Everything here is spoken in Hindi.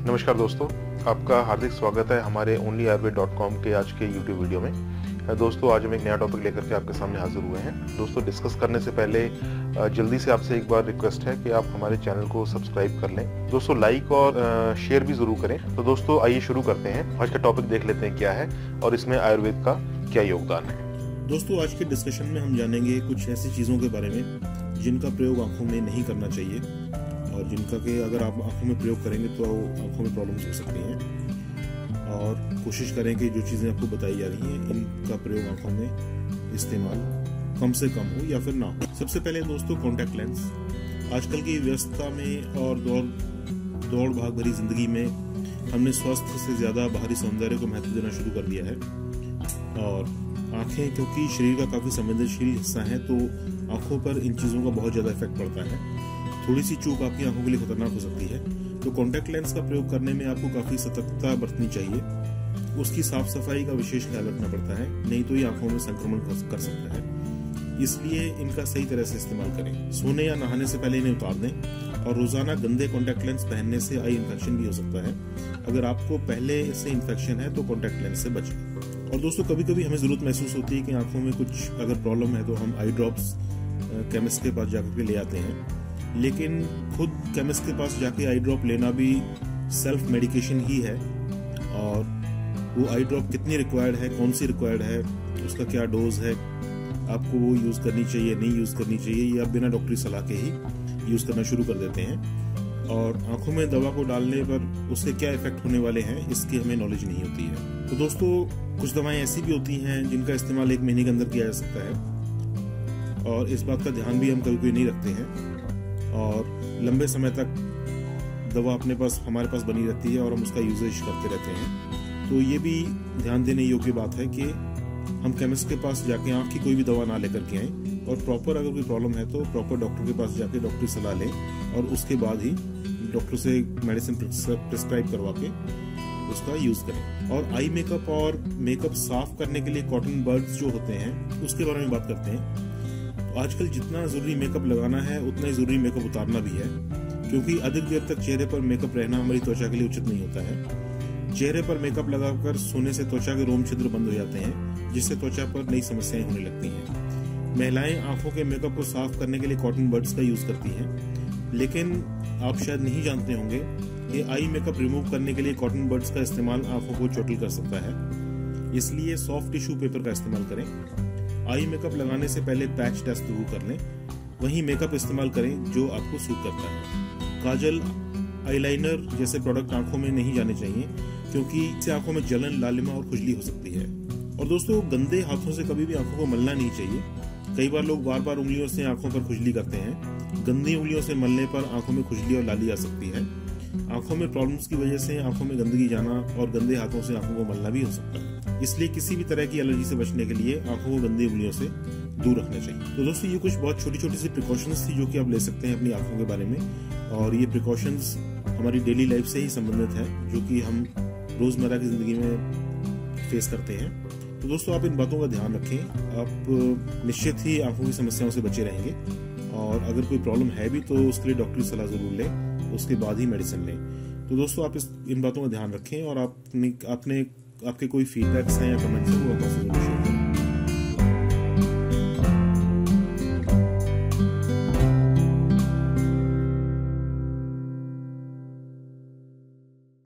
नमस्कार दोस्तों, आपका हार्दिक स्वागत है हमारे onlyayurved.com के आज के YouTube वीडियो में। दोस्तों आज हम एक नया टॉपिक लेकर के आपके सामने हाजिर हुए हैं। दोस्तों डिस्कस करने से पहले जल्दी से आपसे एक बार रिक्वेस्ट है कि आप हमारे चैनल को सब्सक्राइब कर लें। दोस्तों लाइक और शेयर भी ज़रूर करें। तो दोस्तों आइए शुरू करते हैं। आज का टॉपिक देख लेते हैं क्या है और इसमें आयुर्वेद का क्या योगदान है। दोस्तों आज के डिस्कशन में हम जानेंगे कुछ ऐसी चीज़ों के बारे में जिनका प्रयोग आंखों में नहीं करना चाहिए और जिनका कि अगर आप आंखों में प्रयोग करेंगे तो आंखों में प्रॉब्लम्स हो सकती हैं। और कोशिश करें कि जो चीज़ें आपको बताई जा रही हैं इनका प्रयोग आंखों में इस्तेमाल कम से कम हो या फिर ना हो। सबसे पहले दोस्तों कॉन्टैक्ट लेंस। आजकल की व्यस्तता में और दौड़ भाग भरी जिंदगी में हमने स्वास्थ्य से ज़्यादा बाहरी सौंदर्य को महत्व देना शुरू कर दिया है। और आंखें क्योंकि शरीर का काफ़ी संवेदनशील हिस्सा है तो आंखों पर इन चीज़ों का बहुत ज़्यादा इफेक्ट पड़ता है। थोड़ी सी चूक आपकी आंखों के लिए खतरनाक हो सकती है। तो कॉन्टैक्ट लेंस का प्रयोग करने में आपको काफ़ी सतर्कता बरतनी चाहिए। उसकी साफ सफाई का विशेष ख्याल रखना पड़ता है, नहीं तो ये आंखों में संक्रमण कर सकता है। इसलिए इनका सही तरह से इस्तेमाल करें। सोने या नहाने से पहले इन्हें उतार दें। और रोजाना गंदे कॉन्टैक्ट लेंस पहनने से आई इन्फेक्शन भी हो सकता है। अगर आपको पहले से इन्फेक्शन है तो कॉन्टैक्ट लेंस से बचें। और दोस्तों कभी कभी हमें जरूरत महसूस होती है कि आंखों में कुछ अगर प्रॉब्लम है तो हम आई ड्रॉप्स केमिस्ट के पास जाकर के ले आते हैं। लेकिन खुद केमिस्ट के पास जाके आई ड्रॉप लेना भी सेल्फ मेडिकेशन ही है। और वो आई ड्रॉप कितनी रिक्वायर्ड है, कौन सी रिक्वायर्ड है, उसका क्या डोज है, आपको वो यूज़ करनी चाहिए नहीं यूज़ करनी चाहिए, या बिना डॉक्टरी सलाह के ही यूज़ करना शुरू कर देते हैं। और आंखों में दवा को डालने पर उसके क्या इफेक्ट होने वाले हैं इसकी हमें नॉलेज नहीं होती है। तो दोस्तों कुछ दवाएं ऐसी भी होती हैं जिनका इस्तेमाल 1 महीने के अंदर किया जा सकता है और इस बात का ध्यान भी हम कभी कोई नहीं रखते हैं और लंबे समय तक दवा हमारे पास बनी रहती है और हम उसका यूजेज करते रहते हैं। तो ये भी ध्यान देने योग्य बात है कि हम केमिस्ट के पास जाके आँख की कोई भी दवा ना लेकर के आएँ और प्रॉपर अगर कोई प्रॉब्लम है तो प्रॉपर डॉक्टर के पास जाके डॉक्टरी सलाह लें और उसके बाद ही डॉक्टर से मेडिसिन प्रिस्क्राइब करवा के उसका यूज करें। और आई मेकअप और मेकअप साफ करने के लिए कॉटन बड्स जो होते हैं उसके बारे में बात करते हैं। तो आजकल जितना जरूरी मेकअप लगाना है उतना ही जरूरी मेकअप उतारना भी है, क्योंकि अधिक देर तक चेहरे पर मेकअप रहना हमारी त्वचा के लिए उचित नहीं होता है। चेहरे पर मेकअप लगाकर सोने से त्वचा के रोम छिद्र बंद हो जाते हैं जिससे त्वचा पर नई समस्याएं होने लगती हैं। महिलाएं आंखों के मेकअप को साफ करने के लिए कॉटन बड्स का यूज करती हैं, लेकिन आप शायद नहीं जानते होंगे कि आई मेकअप रिमूव करने के लिए कॉटन बड्स का इस्तेमाल आंखों को चोटिल कर सकता है। इसलिए सॉफ्ट टिश्यू पेपर का इस्तेमाल करें। आई मेकअप लगाने से पहले पैच टेस्ट जरूर कर लें, वहीं मेकअप इस्तेमाल करें जो आपको सूट करता है। काजल, आईलाइनर जैसे प्रोडक्ट आंखों में नहीं जाने चाहिए क्योंकि इससे आंखों में जलन, लालिमा और खुजली हो सकती है। और दोस्तों गंदे हाथों से कभी भी आंखों को मलना नहीं चाहिए। कई बार लोग बार बार उंगलियों से आंखों पर खुजली करते हैं। गंदी उंगलियों से मलने पर आंखों में खुजली और लाली आ सकती है। आंखों में प्रॉब्लम्स की वजह से आंखों में गंदगी जाना और गंदे हाथों से आंखों को मलना भी हो सकता है। इसलिए किसी भी तरह की एलर्जी से बचने के लिए आंखों को गंदी उंगलियों से दूर रखना चाहिए। तो दोस्तों ये कुछ बहुत छोटी छोटी सी प्रिकॉशंस थी जो कि आप ले सकते हैं अपनी आंखों के बारे में। और ये प्रिकॉशंस हमारी डेली लाइफ से ही संबंधित है जो कि हम रोजमर्रा की जिंदगी में फेस करते हैं। तो दोस्तों आप इन बातों का ध्यान रखें, आप निश्चित ही आंखों की समस्याओं से बचे रहेंगे। और अगर कोई प्रॉब्लम है भी तो उसके लिए डॉक्टरी सलाह जरूर लें, उसके बाद ही मेडिसिन लें। तो दोस्तों आप इन बातों का ध्यान रखें और आपके कोई फीडबैक्स हैं या कमेंट्स हैं वो आप